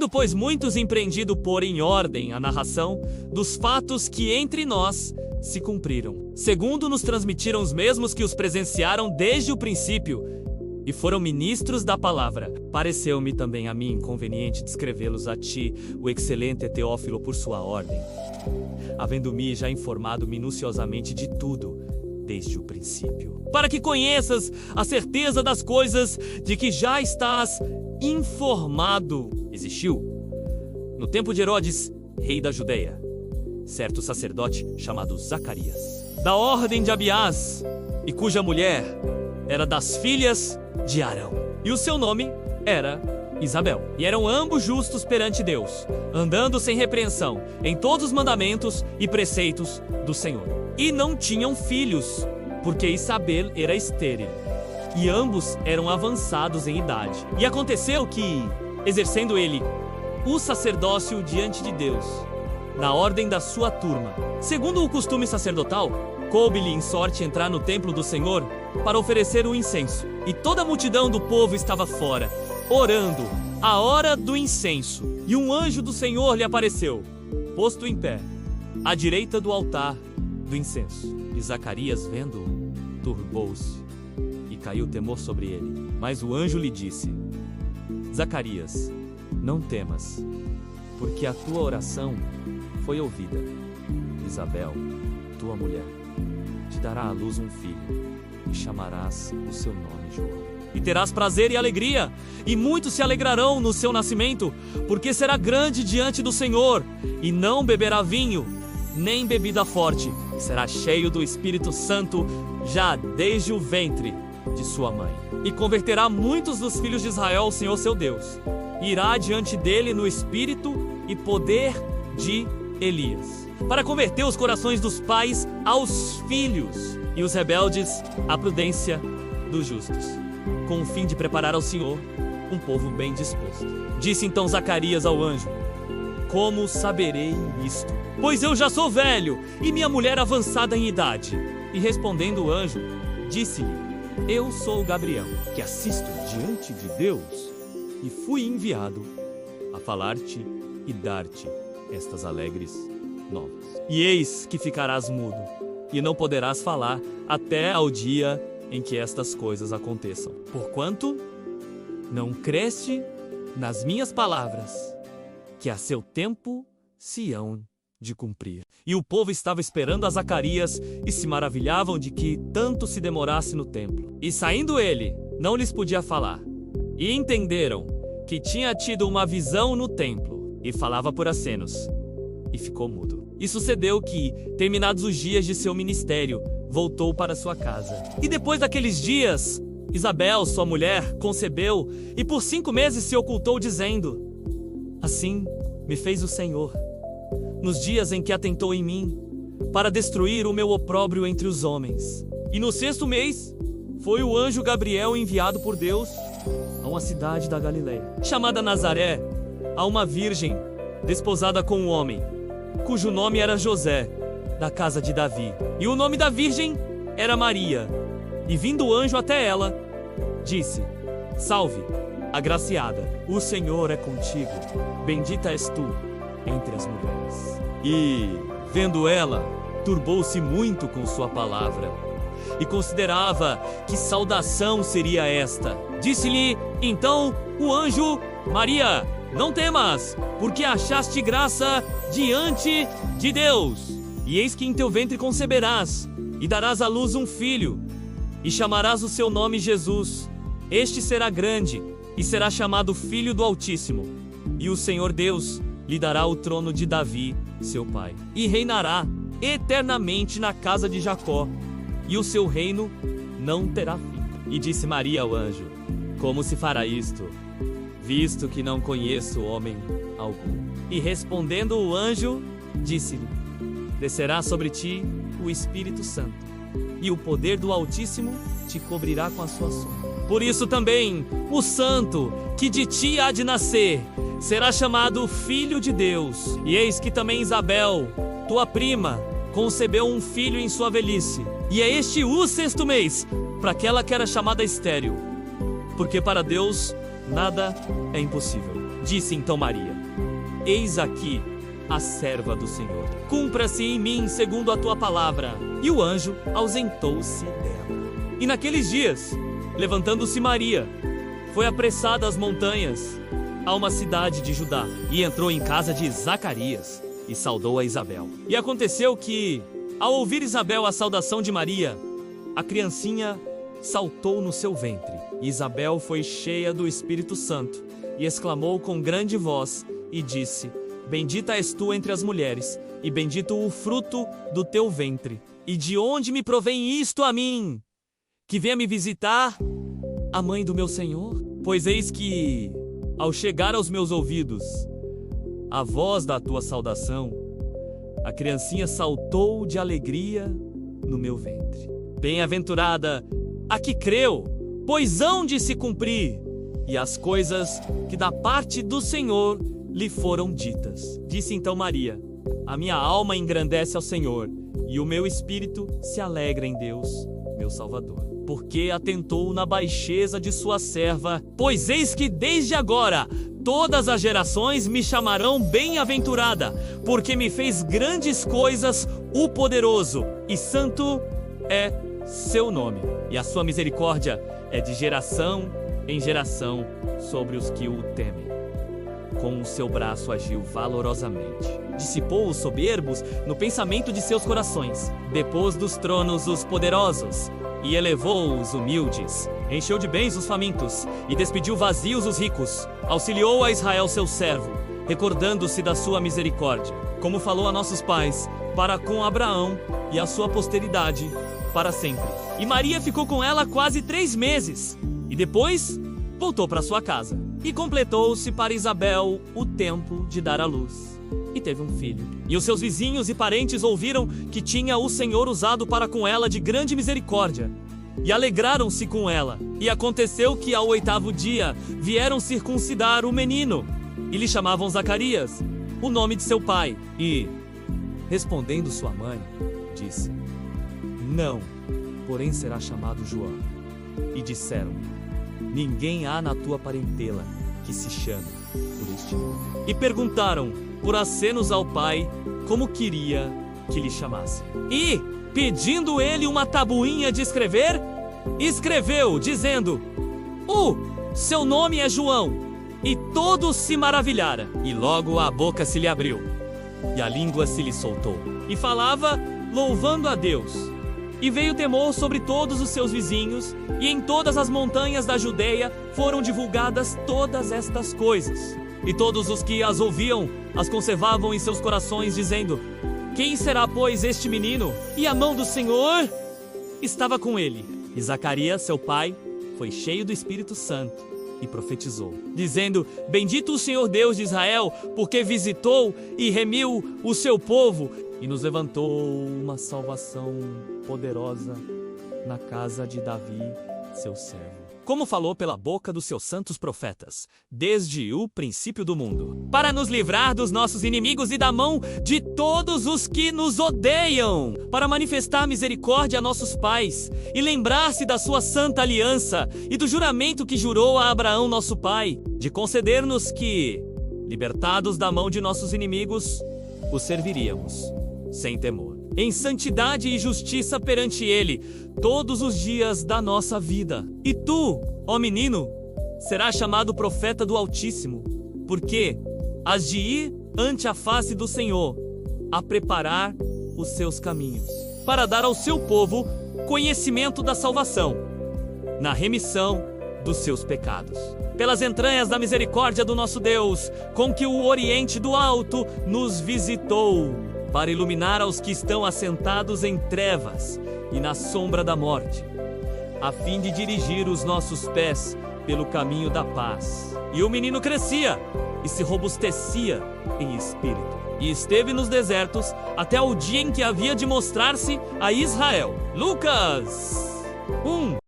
Tendo, pois, muitos empreendido pôr em ordem a narração dos fatos que entre nós se cumpriram, segundo nos transmitiram os mesmos que os presenciaram desde o princípio e foram ministros da palavra, pareceu-me também a mim conveniente descrevê-los a ti, o excelente Teófilo, por sua ordem, havendo-me já informado minuciosamente de tudo desde o princípio, para que conheças a certeza das coisas de que já estás informado. Existiu, no tempo de Herodes, rei da Judeia, certo sacerdote chamado Zacarias, da ordem de Abiás, e cuja mulher era das filhas de Arão, e o seu nome era Isabel. E eram ambos justos perante Deus, andando sem repreensão em todos os mandamentos e preceitos do Senhor. E não tinham filhos, porque Isabel era estéril, e ambos eram avançados em idade. E aconteceu que, exercendo ele o sacerdócio diante de Deus, na ordem da sua turma, segundo o costume sacerdotal, coube-lhe em sorte entrar no templo do Senhor para oferecer o incenso. E toda a multidão do povo estava fora, orando, à hora do incenso. E um anjo do Senhor lhe apareceu, posto em pé, à direita do altar do incenso. E Zacarias, vendo-o, turbou-se, e caiu temor sobre ele. Mas o anjo lhe disse: Zacarias, não temas, porque a tua oração foi ouvida. Isabel, tua mulher, te dará à luz um filho, e chamarás o seu nome João. E terás prazer e alegria, e muitos se alegrarão no seu nascimento, porque será grande diante do Senhor, e não beberá vinho, nem bebida forte, e será cheio do Espírito Santo já desde o ventre de sua mãe. E converterá muitos dos filhos de Israel ao Senhor seu Deus. Irá diante dele no espírito e poder de Elias, para converter os corações dos pais aos filhos e os rebeldes à prudência dos justos, com o fim de preparar ao Senhor um povo bem disposto. Disse então Zacarias ao anjo: Como saberei isto? Pois eu já sou velho e minha mulher avançada em idade. E respondendo o anjo, disse-lhe: Eu sou Gabriel, que assisto diante de Deus, e fui enviado a falar-te e dar-te estas alegres novas. E eis que ficarás mudo, e não poderás falar até ao dia em que estas coisas aconteçam, porquanto não creste nas minhas palavras, que a seu tempo se hão de cumprir. E o povo estava esperando a Zacarias, e se maravilhavam de que tanto se demorasse no templo. E saindo ele, não lhes podia falar. E entenderam que tinha tido uma visão no templo, e falava por acenos, e ficou mudo. E sucedeu que, terminados os dias de seu ministério, voltou para sua casa. E depois daqueles dias, Isabel, sua mulher, concebeu, e por 5 meses se ocultou, dizendo: Assim me fez o Senhor, nos dias em que atentou em mim, para destruir o meu opróbrio entre os homens. E no 6º mês, foi o anjo Gabriel enviado por Deus a uma cidade da Galileia, chamada Nazaré, a uma virgem desposada com um homem, cujo nome era José, da casa de Davi. E o nome da virgem era Maria. E vindo o anjo até ela, disse: Salve, agraciada, o Senhor é contigo, bendita és tu entre as mulheres. E, vendo ela, turbou-se muito com sua palavra, e considerava que saudação seria esta. Disse-lhe então o anjo: Maria, não temas, porque achaste graça diante de Deus. E eis que em teu ventre conceberás, e darás à luz um filho, e chamarás o seu nome Jesus. Este será grande, e será chamado Filho do Altíssimo. E o Senhor Deus lhe dará o trono de Davi, seu pai, e reinará eternamente na casa de Jacó, e o seu reino não terá fim. E disse Maria ao anjo: Como se fará isto, visto que não conheço homem algum? E respondendo o anjo, disse-lhe: Descerá sobre ti o Espírito Santo, e o poder do Altíssimo te cobrirá com a sua sombra. Por isso também o santo que de ti há de nascer será chamado Filho de Deus. E eis que também Isabel, tua prima, concebeu um filho em sua velhice. E é este o 6º mês para aquela que era chamada estéril, porque para Deus nada é impossível. Disse então Maria: Eis aqui a serva do Senhor. Cumpra-se em mim segundo a tua palavra. E o anjo ausentou-se dela. E naqueles dias, levantando-se Maria, foi apressada às montanhas, a uma cidade de Judá, e entrou em casa de Zacarias, e saudou a Isabel. E aconteceu que, ao ouvir Isabel a saudação de Maria, a criancinha saltou no seu ventre. E Isabel foi cheia do Espírito Santo, e exclamou com grande voz, e disse: Bendita és tu entre as mulheres, e bendito o fruto do teu ventre. E de onde me provém isto a mim? Que venha me visitar a mãe do meu Senhor? Pois eis que, ao chegar aos meus ouvidos a voz da tua saudação, a criancinha saltou de alegria no meu ventre. Bem-aventurada a que creu, pois hão de se cumprir, e as coisas que da parte do Senhor lhe foram ditas. Disse então Maria: A minha alma engrandece ao Senhor, e o meu espírito se alegra em Deus, meu Salvador, porque atentou na baixeza de sua serva. Pois eis que desde agora todas as gerações me chamarão bem-aventurada, porque me fez grandes coisas o poderoso, e santo é seu nome, e a sua misericórdia é de geração em geração sobre os que o temem. Com o seu braço agiu valorosamente. Dissipou os soberbos no pensamento de seus corações. Depôs dos tronos os poderosos e elevou os humildes. Encheu de bens os famintos e despediu vazios os ricos. Auxiliou a Israel seu servo, recordando-se da sua misericórdia, como falou a nossos pais, para com Abraão e a sua posteridade para sempre. E Maria ficou com ela quase 3 meses, e depois voltou para sua casa. E completou-se para Isabel o tempo de dar à luz, e teve um filho. E os seus vizinhos e parentes ouviram que tinha o Senhor usado para com ela de grande misericórdia, e alegraram-se com ela. E aconteceu que ao 8º dia vieram circuncidar o menino, e lhe chamavam Zacarias, o nome de seu pai. E, respondendo sua mãe, disse: Não, porém será chamado João. E disseram: Ninguém há na tua parentela que se chame por este nome. E perguntaram por acenos ao pai como queria que lhe chamasse. E, pedindo ele uma tabuinha de escrever, escreveu, dizendo: Seu nome é João. E todos se maravilharam. E logo a boca se lhe abriu, e a língua se lhe soltou, e falava, louvando a Deus. E veio temor sobre todos os seus vizinhos, e em todas as montanhas da Judeia foram divulgadas todas estas coisas. E todos os que as ouviam as conservavam em seus corações, dizendo: Quem será, pois, este menino? E a mão do Senhor estava com ele. E Zacarias, seu pai, foi cheio do Espírito Santo e profetizou, dizendo: Bendito o Senhor Deus de Israel, porque visitou e remiu o seu povo, e nos levantou uma salvação poderosa na casa de Davi, seu servo, como falou pela boca dos seus santos profetas, desde o princípio do mundo, para nos livrar dos nossos inimigos e da mão de todos os que nos odeiam, para manifestar misericórdia a nossos pais e lembrar-se da sua santa aliança e do juramento que jurou a Abraão nosso pai, de conceder-nos que, libertados da mão de nossos inimigos, os serviríamos sem temor, em santidade e justiça perante ele, todos os dias da nossa vida. E tu, ó menino, serás chamado profeta do Altíssimo, porque has de ir ante a face do Senhor, a preparar os seus caminhos, para dar ao seu povo conhecimento da salvação, na remissão dos seus pecados, pelas entranhas da misericórdia do nosso Deus, com que o Oriente do Alto nos visitou, para iluminar aos que estão assentados em trevas e na sombra da morte, a fim de dirigir os nossos pés pelo caminho da paz. E o menino crescia e se robustecia em espírito, e esteve nos desertos até o dia em que havia de mostrar-se a Israel. Lucas 1.